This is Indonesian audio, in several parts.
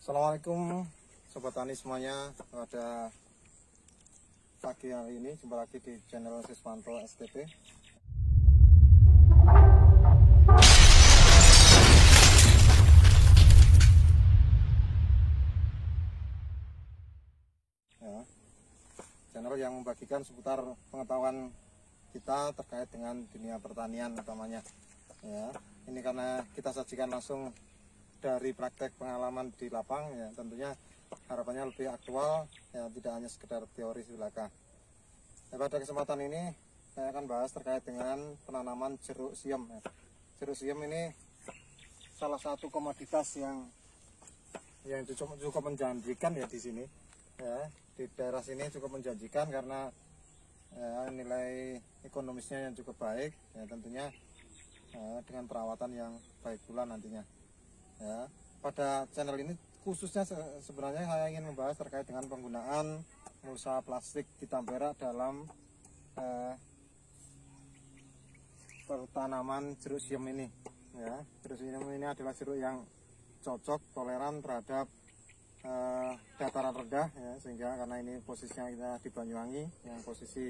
Assalamualaikum Sobat Tani semuanya. Pada pagi hari ini jumpa lagi di channel Siswanto STP. Ya, channel yang membagikan seputar pengetahuan kita terkait dengan dunia pertanian utamanya. Ya, ini karena kita sajikan langsung dari praktek pengalaman di lapang, ya tentunya harapannya lebih aktual, ya tidak hanya sekedar teori belaka. Ya, pada kesempatan ini saya akan bahas terkait dengan penanaman jeruk siam. Ya. Jeruk siam ini salah satu komoditas yang cukup menjanjikan ya di sini. Ya, di daerah sini cukup menjanjikan karena ya, nilai ekonomisnya yang cukup baik, ya tentunya dengan perawatan yang baik pula nantinya. Ya, pada channel ini khususnya sebenarnya saya ingin membahas terkait dengan penggunaan mulsa plastik di Tambera dalam pertanaman jeruk siam ini. Ya, jeruk siam ini adalah jeruk yang cocok, toleran terhadap dataran rendah, ya, sehingga karena ini posisinya kita di Banyuwangi, yang posisi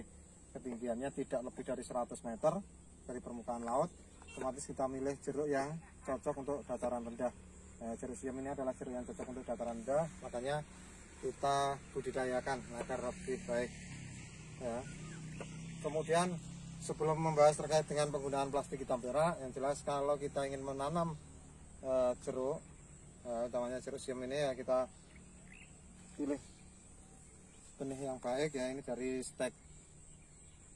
ketinggiannya tidak lebih dari 100 meter dari permukaan laut, otomatis kita milih jeruk yang cocok untuk dataran rendah. Jeruk siam ini adalah jeruk yang cocok untuk dataran rendah, makanya kita budidayakan agar lebih baik. Ya. Kemudian sebelum membahas terkait dengan penggunaan plastik di Tambera, yang jelas kalau kita ingin menanam jeruk, utamanya jeruk siam ini, ya kita pilih benih yang baik, ya ini dari stek,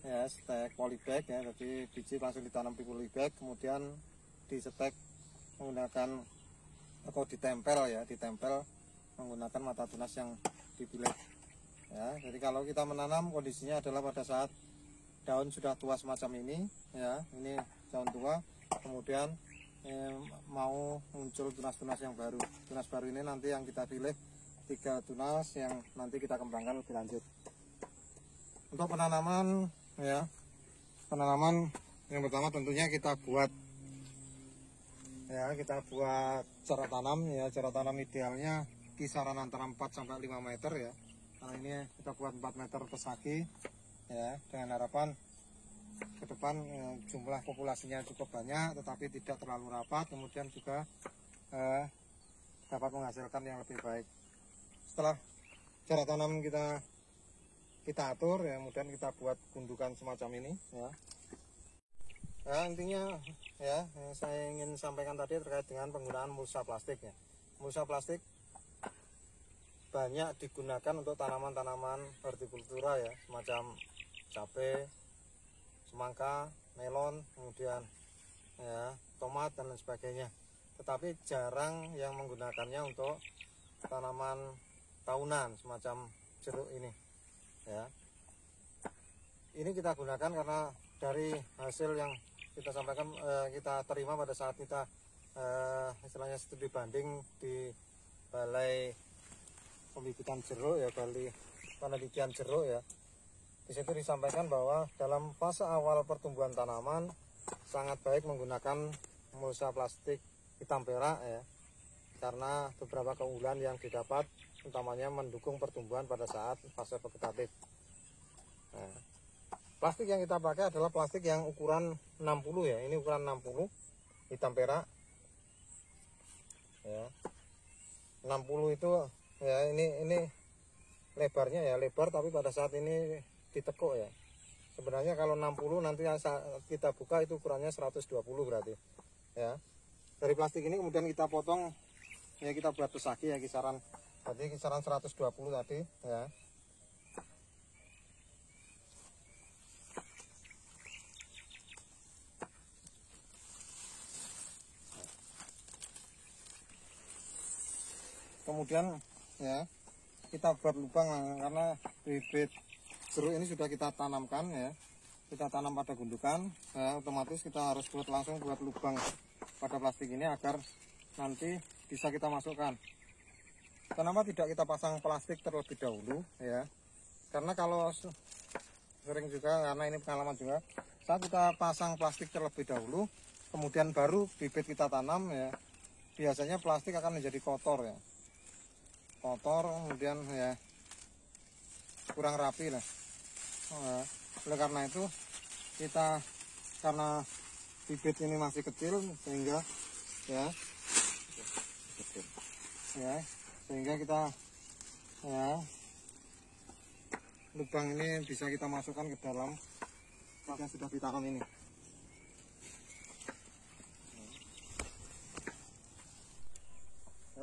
ya stek polybag, ya jadi biji langsung ditanam di polybag, kemudian disetek menggunakan atau ditempel, ya ditempel menggunakan mata tunas yang dipilih. Ya, jadi kalau kita menanam kondisinya adalah pada saat daun sudah tua semacam ini, ya ini daun tua, kemudian mau muncul tunas-tunas yang baru. Tunas baru ini nanti yang kita pilih 3 tunas yang nanti kita kembangkan lebih lanjut. Untuk penanaman, ya penanaman yang pertama tentunya kita buat cara tanam, ya cara tanam idealnya kisaran antara 4 sampai 5 meter, ya karena ini kita buat 4 meter persegi, ya dengan harapan ke depan jumlah populasinya cukup banyak tetapi tidak terlalu rapat, kemudian juga dapat menghasilkan yang lebih baik. Setelah cara tanam kita atur, ya kemudian kita buat gundukan semacam ini, ya. Nah, intinya ya yang saya ingin sampaikan tadi terkait dengan penggunaan mulsa plastik, ya. Mulsa plastik banyak digunakan untuk tanaman-tanaman hortikultura, ya, semacam cabai, semangka, melon, kemudian ya tomat dan lain sebagainya. Tetapi jarang yang menggunakannya untuk tanaman tahunan semacam jeruk ini, ya. Ini kita gunakan karena dari hasil yang kita sampaikan, kita terima pada saat kita istilahnya studi banding di Balai Pembibitan Jeruk, ya Balai Penelitian Jeruk, ya. Di situ disampaikan bahwa dalam fase awal pertumbuhan tanaman sangat baik menggunakan mulsa plastik hitam perak, ya, karena beberapa keunggulan yang didapat, utamanya mendukung pertumbuhan pada saat fase vegetatif. Nah, plastik yang kita pakai adalah plastik yang ukuran 60, ya. Ini ukuran 60 hitam perak. Ya. 60 itu ya ini lebarnya, ya lebar, tapi pada saat ini ditekuk, ya. Sebenarnya kalau 60 nanti saat kita buka itu ukurannya 120 berarti. Ya. Dari plastik ini kemudian kita potong, ya kita buat pesagi, ya kisaran 120 tadi, ya. Kemudian ya kita buat lubang, karena bibit jeruk ini sudah kita tanamkan, ya kita tanam pada gundukan, ya otomatis kita harus langsung buat lubang pada plastik ini agar nanti bisa kita masukkan. Kenapa tidak kita pasang plastik terlebih dahulu, ya karena kalau sering juga, karena ini pengalaman juga, saat kita pasang plastik terlebih dahulu kemudian baru bibit kita tanam, ya biasanya plastik akan menjadi kotor, ya. kotor, kemudian ya kurang rapi lah. Oleh karena itu kita, karena bibit ini masih kecil sehingga sehingga kita lubang ini bisa kita masukkan ke dalam yang sudah kita tanam ini.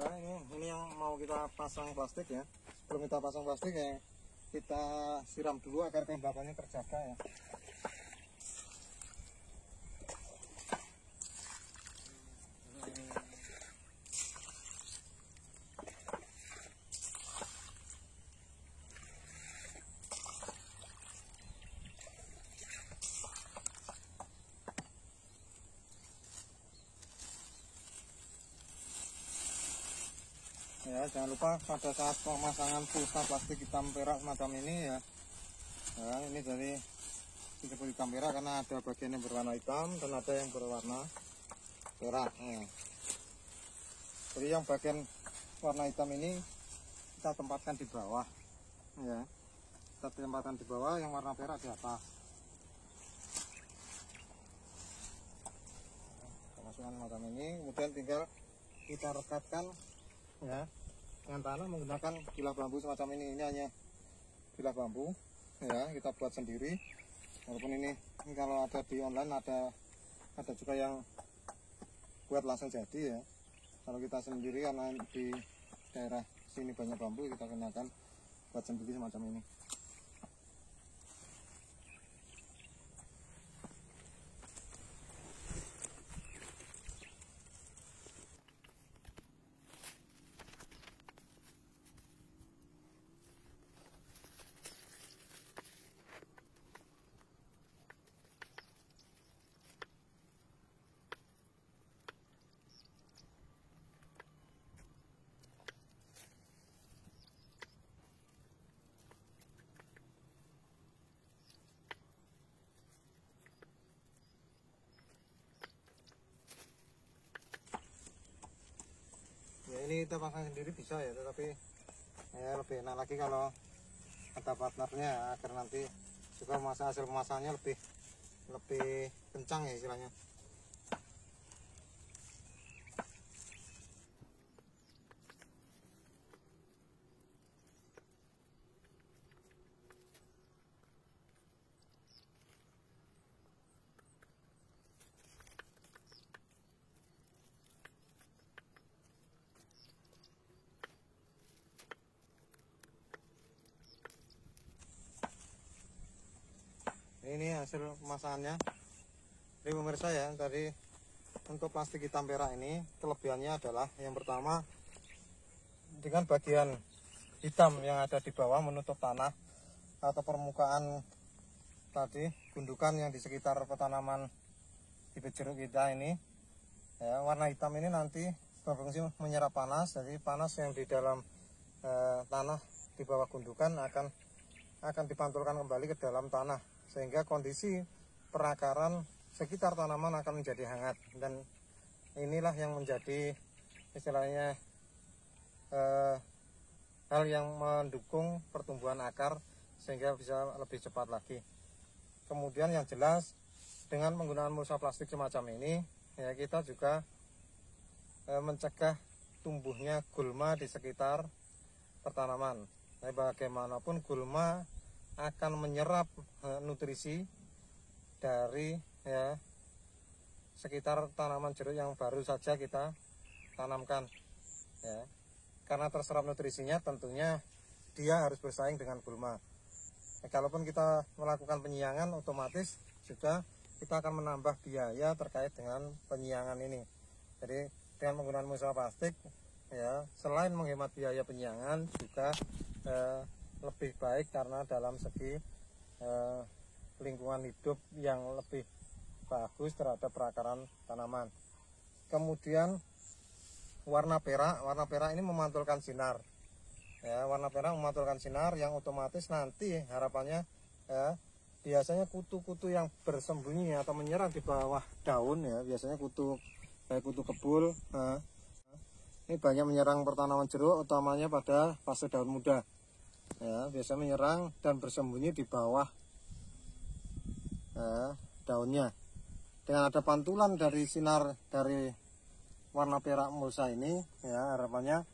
Nah, ini yang mau kita pasang plastik ya. Sebelum kita pasang plastik ya, kita siram dulu agar kelembabannya terjaga ya. Ya, jangan lupa pada saat pemasangan pulsa plastik hitam perak semacam ini ya. Nah, ini dari disebut hitam perak karena ada bagian yang berwarna hitam dan ada yang berwarna perak. Ya. Jadi yang bagian warna hitam ini kita tempatkan di bawah. Ya, kita tempatkan di bawah, yang warna perak di atas. Kita masukkan semacam ini, kemudian tinggal kita rekatkan ya dengan tanah menggunakan bilah bambu semacam ini. Ini hanya bilah bambu ya, kita buat sendiri. Walaupun ini kalau ada di online ada juga yang buat langsung jadi ya. Kalau kita sendiri karena di daerah sini banyak bambu, kita kenakan buat sendiri semacam ini. Ya, ini kita pasang sendiri bisa ya, tetapi ya lebih enak lagi kalau ada partnernya agar nanti juga hasil pemasangannya lebih kencang ya istilahnya. Ini hasil pemasangannya. Jadi pemirsa ya, tadi untuk plastik hitam perak ini kelebihannya adalah yang pertama, dengan bagian hitam yang ada di bawah menutup tanah atau permukaan tadi gundukan yang di sekitar petanaman bibit jeruk kita ini ya, warna hitam ini nanti berfungsi menyerap panas. Jadi panas yang di dalam tanah di bawah gundukan akan dipantulkan kembali ke dalam tanah, sehingga kondisi perakaran sekitar tanaman akan menjadi hangat. Dan inilah yang menjadi istilahnya hal yang mendukung pertumbuhan akar sehingga bisa lebih cepat lagi. Kemudian yang jelas, dengan penggunaan mulsa plastik semacam ini ya, kita juga mencegah tumbuhnya gulma di sekitar pertanaman. Nah, bagaimanapun gulma akan menyerap nutrisi dari ya sekitar tanaman jeruk yang baru saja kita tanamkan ya. Karena terserap nutrisinya, tentunya dia harus bersaing dengan gulma. Nah, kalaupun kita melakukan penyiangan, otomatis juga kita akan menambah biaya terkait dengan penyiangan ini. Jadi dengan menggunakan mulsa plastik ya, selain menghemat biaya penyiangan, juga lebih baik karena dalam segi lingkungan hidup yang lebih bagus terhadap perakaran tanaman. Kemudian warna perak ini memantulkan sinar ya, warna perak memantulkan sinar yang otomatis nanti harapannya ya, biasanya kutu-kutu yang bersembunyi atau menyerang di bawah daun ya, biasanya kutu kayak kutu kebul ini banyak menyerang pertanaman jeruk, utamanya pada fase daun muda. Ya, biasa menyerang dan bersembunyi di bawah daunnya. Dengan ada pantulan dari sinar dari warna perak mulsa ini, ya harapannya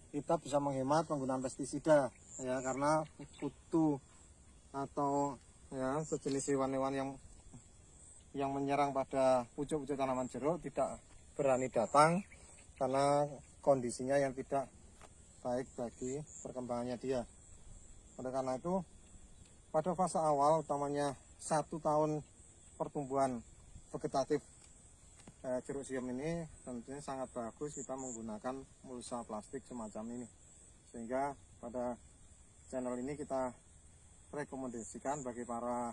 kita bisa menghemat penggunaan pestisida, ya karena kutu atau ya sejenis hewan-hewan yang menyerang pada pucuk-pucuk tanaman jeruk tidak berani datang karena kondisinya yang tidak baik bagi perkembangannya dia. Oleh karena itu, pada fase awal, utamanya 1 tahun pertumbuhan vegetatif jeruk siam ini, tentunya sangat bagus kita menggunakan mulsa plastik semacam ini. Sehingga pada channel ini kita rekomendasikan bagi para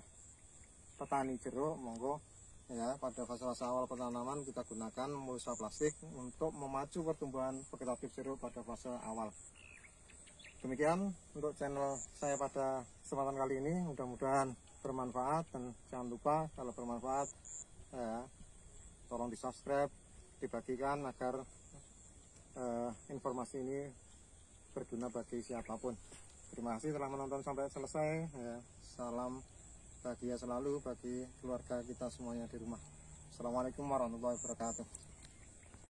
petani jeruk, monggo ya pada fase-fase awal penanaman kita gunakan mulsa plastik untuk memacu pertumbuhan vegetatif jeruk pada fase awal. Demikian untuk channel saya pada kesempatan kali ini, mudah-mudahan bermanfaat, dan jangan lupa kalau bermanfaat tolong di subscribe, dibagikan agar informasi ini berguna bagi siapapun. Terima kasih telah menonton sampai selesai ya. Salam bahagia selalu bagi keluarga kita semuanya di rumah. Assalamualaikum warahmatullahi wabarakatuh.